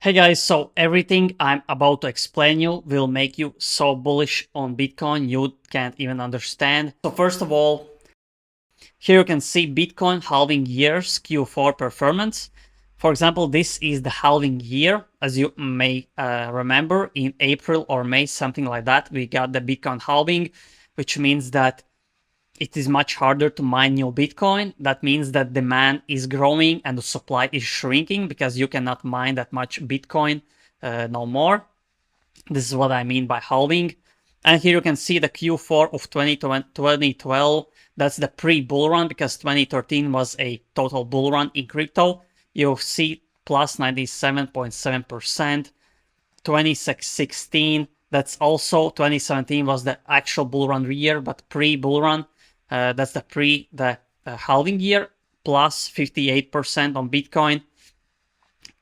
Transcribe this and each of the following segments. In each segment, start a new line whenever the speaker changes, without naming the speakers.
Hey guys, so everything I'm about to explain you will make you so bullish on Bitcoin you can't even understand. So first of all, here you can see Bitcoin halving years Q4 performance. For example, this is the halving year. As you may remember, in April or May, something like that, we got the Bitcoin halving, which means that it is much harder to mine new Bitcoin. That means that demand is growing and the supply is shrinking because you cannot mine that much Bitcoin no more. This is what I mean by halving. And here you can see the Q4 of 2012. That's the pre-bull run because 2013 was a total bull run in crypto. You'll see plus 97.7%. 2016, that's also 2017 was the actual bull run year, but pre-bull run, that's the halving year, plus 58% on Bitcoin.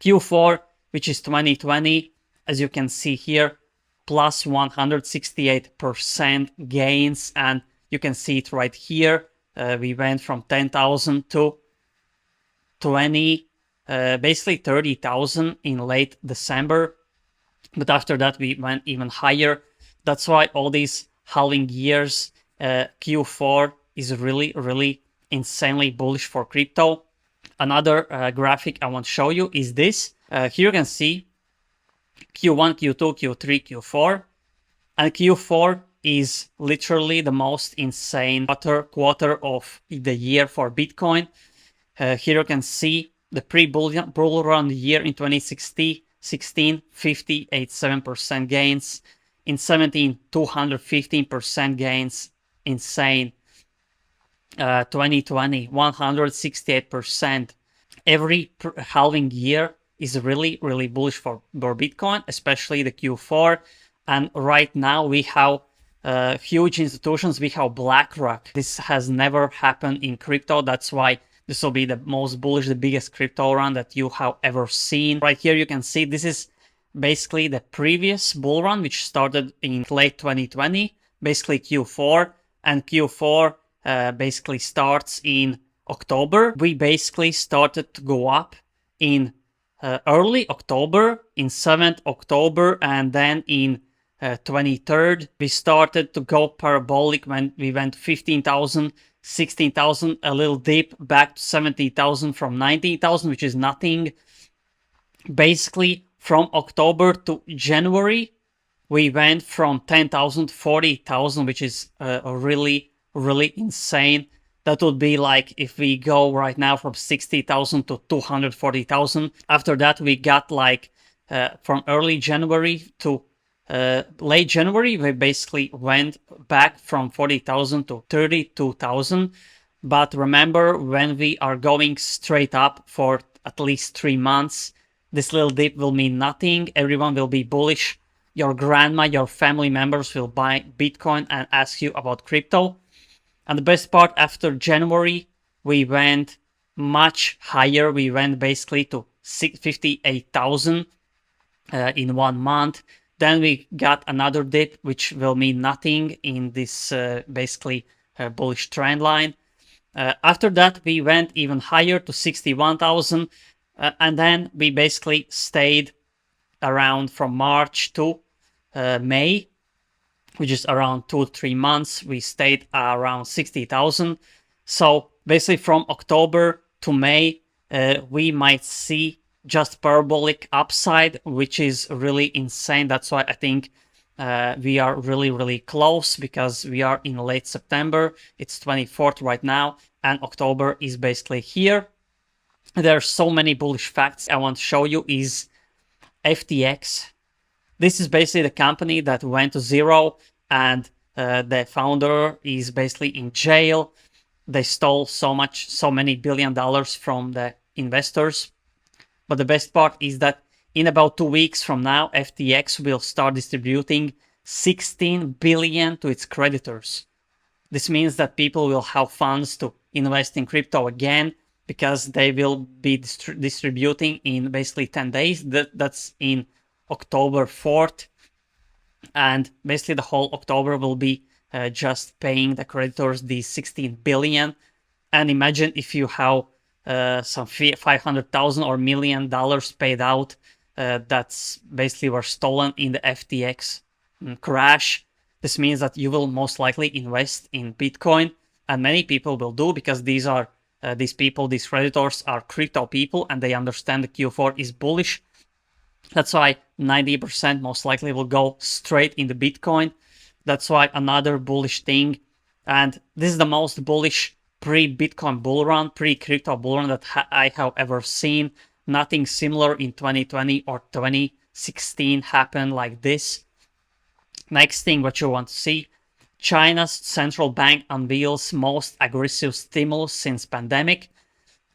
Q4, which is 2020, as you can see here, plus 168% gains, and you can see it right here. We went from 10,000 to 20, basically 30,000 in late December. But after that, we went even higher. That's why all these halving years, Q4 is really, really insanely bullish for crypto. Another graphic I want to show you is this. Here you can see Q1, Q2, Q3, Q4. And Q4 is literally the most insane quarter of the year for Bitcoin. Here you can see the pre-bull run year in 2016, 58.7% gains. In 17, 215% gains. Insane. 2020, 168%. Every halving year is really, really bullish for Bitcoin, especially the Q4. And right now we have huge institutions. We have BlackRock. This has never happened in crypto. That's why this will be the most bullish, the biggest crypto run that you have ever seen. Right here you can see this is basically the previous bull run, which started in late 2020, basically Q4. And Q4 basically starts in October. We basically started to go up in early October, in 7th October, and then in 23rd, we started to go parabolic when we went 15,000, 16,000, a little dip back to 17,000 from 19,000, which is nothing. Basically, from October to January, we went from 10,000 to 40,000, which is really, really insane. That would be like if we go right now from 60,000 to 240,000. After that, we got like from early January to late January, we basically went back from 40,000 to 32,000. But remember, when we are going straight up for at least 3 months, this little dip will mean nothing. Everyone will be bullish. Your grandma, your family members will buy Bitcoin and ask you about crypto. And the best part, after January, we went much higher. We went basically to 58,000 in 1 month. Then we got another dip, which will mean nothing in this basically bullish trend line. After that, we went even higher to 61,000. And then we basically stayed around from March to May, which is around 2-3 months. We stayed around 60,000. So basically from October to May, we might see just parabolic upside, which is really insane. That's why I think we are really, really close because we are in late September. It's 24th right now, and October is basically here. There are so many bullish facts I want to show you is FTX. This is basically the company that went to zero, and the founder is basically in jail. They stole so many $1 billion from the investors. But the best part is that in about 2 weeks from now, FTX will start distributing 16 billion to its creditors. This means that people will have funds to invest in crypto again because they will be distributing in basically 10 days. That's in October 4th. And basically the whole October will be just paying the creditors the 16 billion. And imagine if you have some $500,000 or $1 million paid out that's basically were stolen in the FTX crash. This means that you will most likely invest in Bitcoin, and many people will do because these people, these creditors are crypto people, and they understand the Q4 is bullish. That's why 90% most likely will go straight into Bitcoin. That's why another bullish thing, and this is the most bullish pre-Bitcoin bull run, pre-crypto bull run that I have ever seen. Nothing similar in 2020 or 2016 happened like this. Next thing what you want to see, China's central bank unveils most aggressive stimulus since pandemic.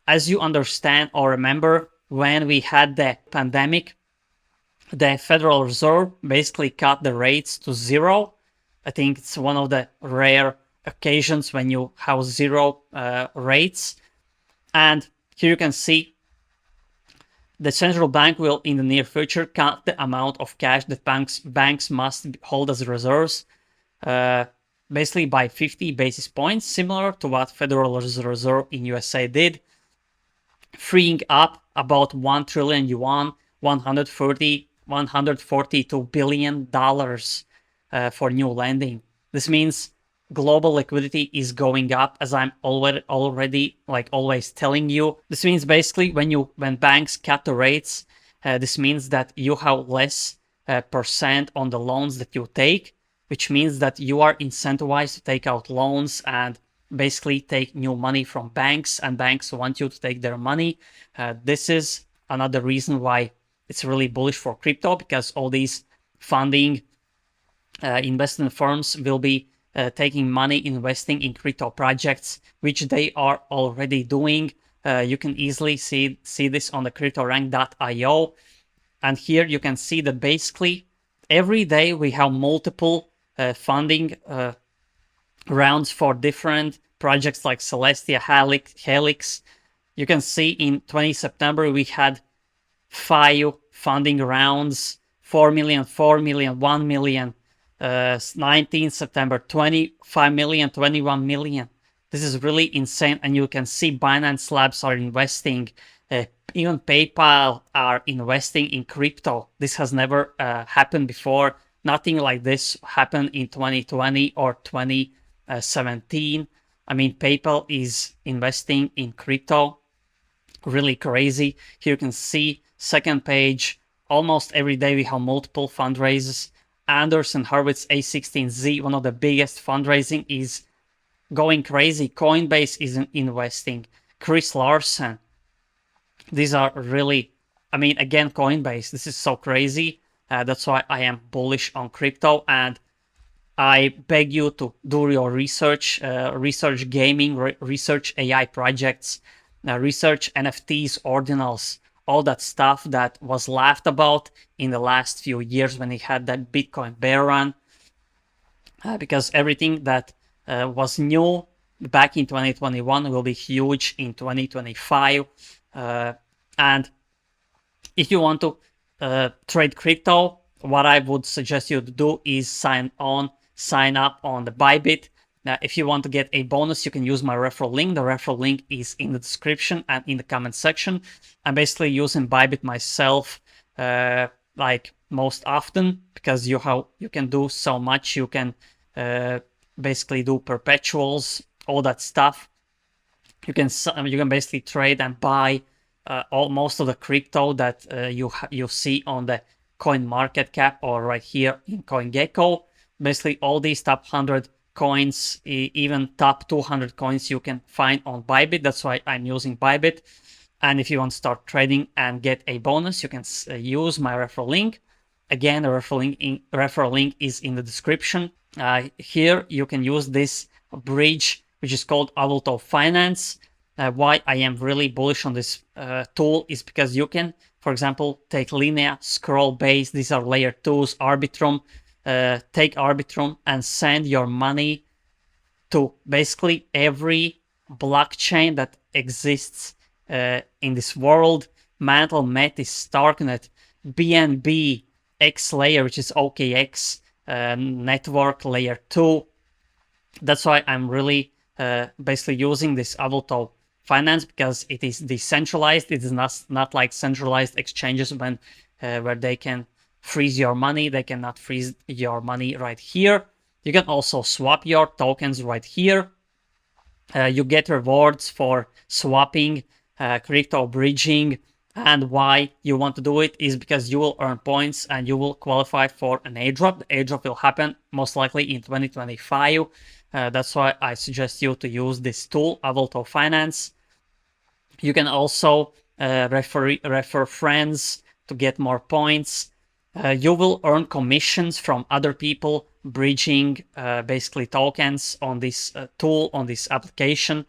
As you understand or remember, when we had the pandemic, the Federal Reserve basically cut the rates to zero. I think it's one of the rare occasions when you have zero rates. And here you can see the central bank will in the near future cut the amount of cash that banks must hold as reserves, basically by 50 basis points, similar to what Federal Reserve in USA did, freeing up about 1 trillion yuan, 142 billion dollars for new lending. This means global liquidity is going up, as I'm already like always telling you. This means basically when banks cut the rates, this means that you have less percent on the loans that you take, which means that you are incentivized to take out loans and basically take new money from banks, and banks want you to take their money. This is another reason why it's really bullish for crypto, because all these funding investment firms will be taking money, investing in crypto projects, which they are already doing. You can easily see this on the cryptorank.io. And here you can see that basically every day we have multiple funding rounds for different projects like Celestia, Helix. You can see in 20 September we had 5 funding rounds, 4 million, 4 million, 1 million, 19 September, 25 million, 21 million. This is really insane, and you can see Binance Labs are investing, even PayPal are investing in crypto. This has never happened before. Nothing like this happened in 2020 or 2017. I mean, PayPal is investing in crypto. Really crazy. Here you can see second page. Almost every day we have multiple fundraisers. Anderson Horowitz A16Z, one of the biggest fundraising, is going crazy. Coinbase is investing. Chris Larsen. These are really, I mean, again, Coinbase. This is so crazy. That's why I am bullish on crypto, and I beg you to do your research, research gaming, research AI projects, research NFTs, ordinals, all that stuff that was laughed about in the last few years when we had that Bitcoin bear run, because everything that was new back in 2021 will be huge in 2025. And if you want to trade crypto, what I would suggest you to do is sign up on the Bybit. Now, if you want to get a bonus, you can use my referral link. The referral link is in the description and in the comment section. I'm basically using Bybit myself, like most often, because you can do so much. You can basically do perpetuals, all that stuff. You can basically trade and buy most of the crypto that you see on the coin market cap or right here in CoinGecko. Basically all these top 100 coins, even top 200 coins you can find on Bybit. That's why I'm using Bybit. And if you want to start trading and get a bonus, you can use my referral link. Again, the referral link is in the description. Here you can use this bridge, which is called Avulto Finance. Why I am really bullish on this tool is because you can, for example, take Linea, Scroll Base, these are layer 2s, Arbitrum, take Arbitrum and send your money to basically every blockchain that exists in this world. Mantle, Metis, Starknet, BNB, X-Layer, which is OKX, network layer 2. That's why I'm really basically using this Avulto Finance, because it is decentralized. It is not like centralized exchanges when where they can freeze your money. They cannot freeze your money right here. You can also swap your tokens right here. You get rewards for swapping, crypto bridging, and why you want to do it is because you will earn points and you will qualify for an airdrop. The airdrop will happen most likely in 2025. That's why I suggest you to use this tool, Avolto Finance. You can also refer friends to get more points. You will earn commissions from other people bridging basically tokens on this tool, on this application.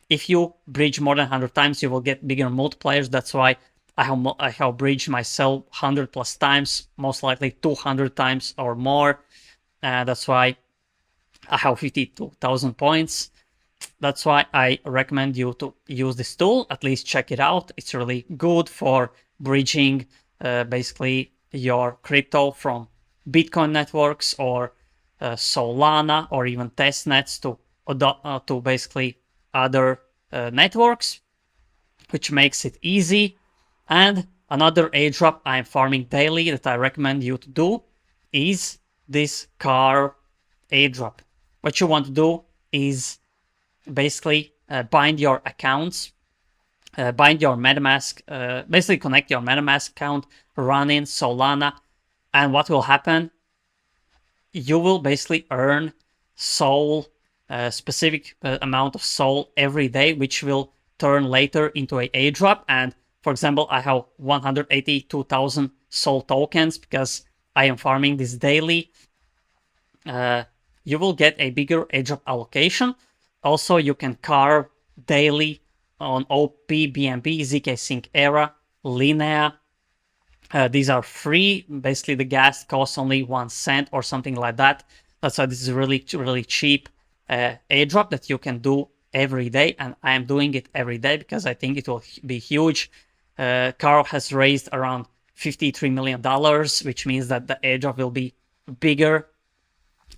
If you bridge more than 100 times, you will get bigger multipliers. That's why I have bridged myself 100 plus times, most likely 200 times or more. That's why I have 52,000 points. That's why I recommend you to use this tool. At least check it out. It's really good for bridging basically your crypto from Bitcoin networks or Solana or even testnets to basically other networks, which makes it easy. And another airdrop I'm farming daily that I recommend you to do is this car airdrop. What you want to do is basically bind your accounts, bind your MetaMask, basically connect your MetaMask account, run in Solana, and what will happen? You will basically earn Sol, specific amount of Sol every day, which will turn later into an airdrop. And for example, I have 182,000 Sol tokens because I am farming this daily. You will get a bigger airdrop allocation. Also, you can carve daily on OP, BNB, ZK Sync Era, Linea. These are free. Basically, the gas costs only 1 cent or something like that. That's why this is really, really cheap airdrop that you can do every day. And I am doing it every day because I think it will be huge. Carl has raised around $53 million, which means that the airdrop will be bigger.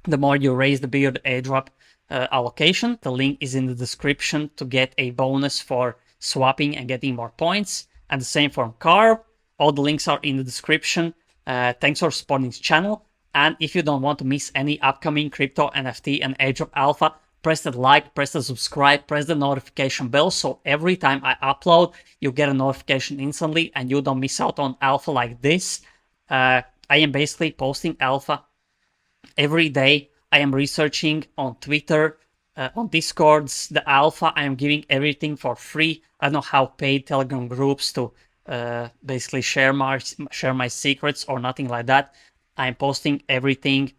The more you raise, the bigger the airdrop allocation. The link is in the description to get a bonus for swapping and getting more points. And the same for Carl. All the links are in the description. Thanks for supporting this channel. And if you don't want to miss any upcoming crypto, NFT, and airdrop alpha, press the like, press the subscribe, press the notification bell. So every time I upload, you get a notification instantly and you don't miss out on alpha like this. I am basically posting alpha every day. I am researching on Twitter, on Discords, the alpha. I am giving everything for free. I don't have paid Telegram groups to basically share my secrets or nothing like that. I'm posting everything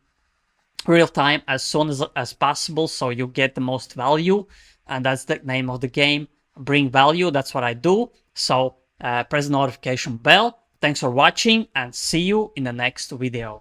real time as soon as possible, so you get the most value. And that's the name of the game. Bring value. That's what I do. So press the notification bell. Thanks for watching and see you in the next video.